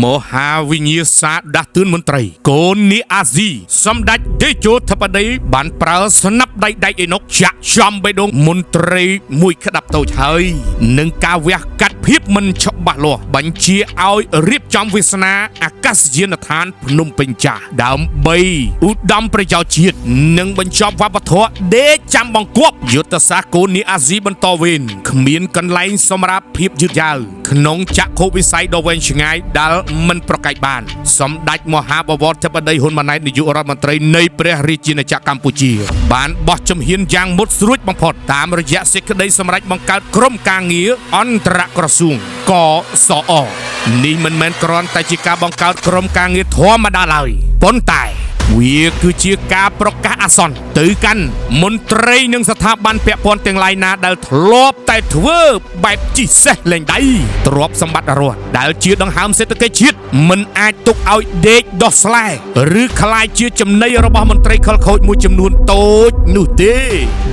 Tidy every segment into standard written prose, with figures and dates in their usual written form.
មហាវិញ្ញាសាដាស់តឿនមន្ត្រីកូននីអាស៊ីសម្ដេចតេជោធិបតីបានប្រើស្នាប់ដៃឯណុកចាក់ចំបេះដូងមន្ត្រីមួយក្តាប់តូចហើយនឹងការវះកាត់ភាពមិនច្បាស់លាស់បញ្ជាឲ្យរៀបចំវាសនាអាកាសយានដ្ឋានភ្នំពេញចាស់ដើម្បីឧត្តមប្រយោជន៍ជាតិនិងបញ្ចប់វប្បធម៌ដេកចាំបង្គាប់យុទ្ធសាស្ត្រកូននីអាស៊ីបន្តវេនគ្មានកន្លែងសម្រាប់ភាពយឺតយ៉ាវក្នុងចក្ខុវិស័យដ៏វែងឆ្ងាយដែលមិនប្រកែកបានសម្ដេចមហាបវរធិបតីហ៊ុនម៉ាណែតនាយករដ្ឋមន្ត្រីនៃព្រះរាជាណាចក្រកម្ពុជាបានបោះជំហានយ៉ាងមុតស្រួចបំផុតតាមរយៈសេចក្តីសម្រេចបង្កើតក្រុមការងារអន្តរក្រសួងកសអនេះមិនមែនគ្រាន់តែជាការបង្កើតក្រុមការងារធម្មតាឡើយប៉ុន្តែវាគឺជាការប្រកាសអាសន្នទៅកាន់មន្ត្រីនិងស្ថាប័នពាក់ព័ន្ធទាំងឡាយណាដែលធ្លាប់តែធ្វើបែបជីសេះលេងដៃទ្រព្យសម្បត្តិរដ្ឋដែលជាដង្ហើមសេដ្ឋកិច្ចជាតិមិនអាចទុកឲ្យដេកដោះស្លែឬคล้ายជាចំណីរបស់មន្ត្រីខលខូចមួយចំនួនតូចនោះទេ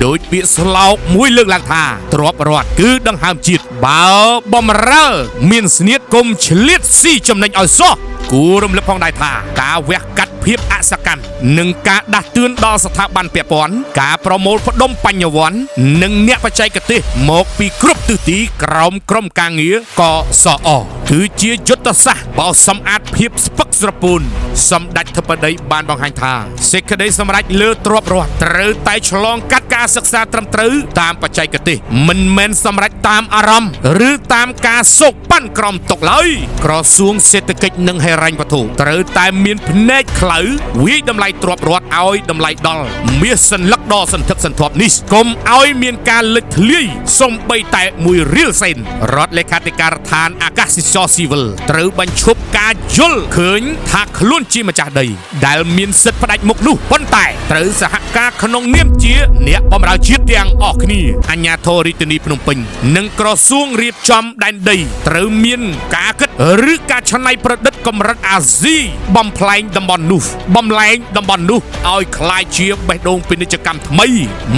ដោយពាក្យស្លោកមួយលើកឡើងថាទ្រព្យរដ្ឋគឺដង្ហើមជាតិបើបំរើមានស្នៀតគុំឆ្លៀតស៊ីចំណេញឲ្យសោះគួររំលឹកផងដែរថាការវះកាត់ភាពអសកម្មនិងការដាស់តឿនដល់ស្ថាប័នពាក់ព័ន្ធការប្រមូលផ្ដុំបញ្ញវន្តនិងអ្នកបច្ចេកទេសមកពីគ្រប់ទិសទីក្រោមក្រុមការងារកសអគឺជាយុទ្ធសាស្ត្របោសសម្អាតភាពស្ពឹកស្រពូនសម្ដេចធិបតីបានបង្ហាញថាសេចក្តីសម្រេចលើទ្រព្យរដ្ឋត្រូវតែឆ្លងកាត់ការសិក្សាត្រឹមត្រូវតាមបច្ចេកទេសមិនមែនសម្រេចតាមអារម្មណ៍ឬតាមការសោកប៉ាន់ក្រំទុកឡើយក្រសួងសេដ្ឋកិច្ចនិងហិរញ្ញវត្ថុត្រូវតែមានភ្នែកខ្លៅវាយតម្លៃទ្រព្យរដ្ឋឲ្យតម្លៃដល់មាសសន្លឹកដ៏សន្ធឹកសន្ធាប់នេះកុំឲ្យមានការលេចធ្លាយសំបីតែមួយរៀលសេនរដ្ឋលេខាធិការដ្ឋានអាកាសចរស៊ីវិលត្រូវបញ្ឈប់ការយល់ឃើញថាខ្លួនជាម្ចាស់ដីដែលមានសិទ្ធិផ្ដាច់មុខនោះប៉ុន្តែត្រូវសហការក្នុងនាមជាអ្នកបម្រើជាតិទាំងអស់គ្នាអាជ្ញាធររាជធានីភ្នំពេញនិងក្រសួងរៀបចំដែនដីត្រូវមានការគិតឬការច្នៃប្រឌិតកម្រិតអាស៊ីបំផ្លែងតំបន់នោះបំលែងតំបន់នោះឲ្យคล้ายជាបេះដូងពាណិជ្ជកម្មថ្មី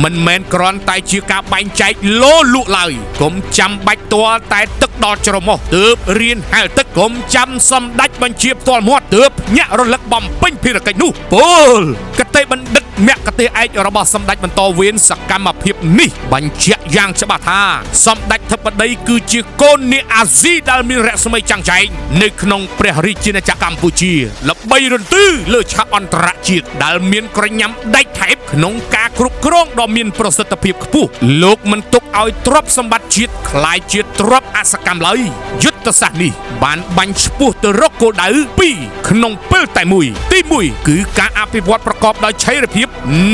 មិនមែនគ្រាន់តែជាការបែងចែកលោលក់ឡើយកុំចាំបាច់ទាល់តែទឹកដល់ច្រមុះទើបរៀនហែលទឹកកុំចាំសម្ដេចបញ្ជាផ្ទាល់មាត់ទើបញាក់រលឹកបំពេញភារកិច្ចនោះពលកតេបណ្ឌិតមគ្គទេសឯករបស់សម្ដេចបន្តវេនសកម្មភាពនេះបញ្ជាក់យ៉ាងច្បាស់ថាសម្ដេចធិបតីគឺជាកូននាអាស៊ីដែលមានរស្មីចាំងចែងនៅក្នុងព្រះរាជាណាចក្រកម្ពុជាល្បីរន្ទឺលើឆាកអន្តរជាតិដែលមានក្រញាំដាច់ថែបក្នុងការគ្រប់គ្រងដ៏មានប្រសិទ្ធភាពខ្ពស់លោកមិនទុកឲ្យទ្រព្យសម្បត្តិជាតិคล้ายជាទ្រព្យអសកម្មឡើយយុទ្ធសាស្ត្រនេះបានបាញ់ឆ្ពោះទៅរកគោលដៅ2ក្នុងពេលតែមួយទី1គឺការអភិវឌ្ឍប្រកបដោយឆៃរភាព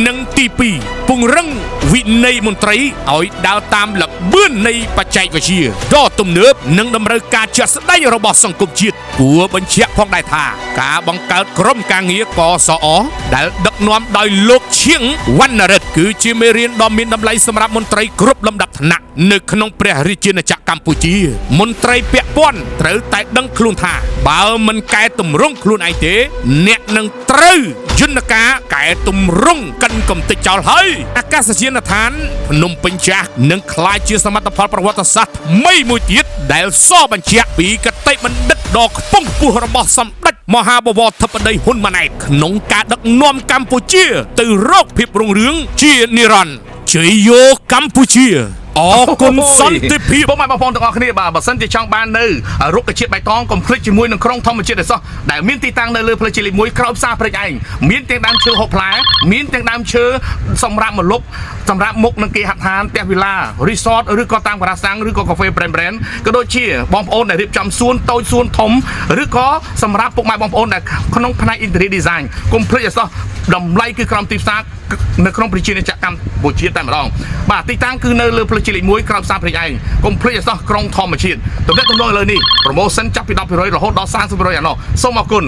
និងទី2ពង្រឹងវិន័យមន្ត្រីឲ្យដើរតាមល្បឿននៃបច្ចេកវិទ្យាដ៏ទំនើបនិងតម្រូវការជាក់ស្ដែងរបស់សង្គមជាតិគួរបញ្ជាក់ផងដែរថាការបង្កើតក្រុមការងារកសអដែលដឹកនាំដោយលោកឈៀងវណ្ណរិទ្ធគឺជាមេរៀនដ៏មានតម្លៃសម្រាប់មន្ត្រីគ្រប់លំដាប់ថ្នាក់នៅក្នុងព្រះរាជាណាចក្រកម្ពុជាមន្ត្រីពាក់ព័ន្ធត្រូវតែដឹងខ្លួនថាបើមិនកែតម្រង់ខ្លួនឯងទេអ្នកនឹងត្រូវយន្តការកែតម្រង់កិនកំតិចចោលហើយអាកាសយានដ្ឋានភ្នំពេញចាស់នឹងក្លាយជាសមិទ្ធផលប្រវត្តិសាស្ត្រថ្មីមួយទៀតដែលសបញ្ជាក់ពីកតេបណ្ឌិតដ៏ខ្ពង់ខ្ពស់របស់សម្ដេចមហាបវរធិបតីហ៊ុនម៉ាណែតក្នុងការដឹកនាំកម្ពុជាទៅរកភាពរុងរឿងជានិរន្តរ៍ជ័យយោកម្ពុជាអរគុណសន្តិភាពបងប្អូនទាំងអស់គ្នាបាទបើសិនជាចង់បាននៅរុក្ខជាតិបៃតងកុំភ្លេចជាមួយនឹងក្រុងធម្មជាតិឯសោះដែលមានទីតាំងនៅលើផ្លូវជាតិលេខ1ក្រោមផ្សារព្រែកឯងមានទាំងដើមឈើហូបផ្លែមានទាំងដើមឈើសម្រាប់មលុបសម្រាប់មុខនឹងគេហដ្ឋានផ្ទះវិឡា resort ឬក៏តាមការ៉ាសាំងឬក៏កាហ្វេ brand ក៏ដូចជាបងប្អូនដែលរៀបចំសួនតូចសួនធំឬក៏សម្រាប់ពុកម៉ែបងប្អូនដែលក្នុងផ្នែក interior design កុំភ្លេចឯសោះតម្លៃគឺក្រោមទីផ្សារនៅក្នុងប្រជាជាតិកម្ពុជាតែម្ដងបាទទីតាំងគឺនៅលើផ្លូវជាតិលេខ1ក្រោមផ្សារព្រែកឯងកុំភ្លេចឲ្យសោះក្រុងធម្មជាតិទំនាក់ទំនងឥឡូវនេះ promotion ចាប់ពី 10% រហូតដល់ 30% ឯណោះសូមអរគុណ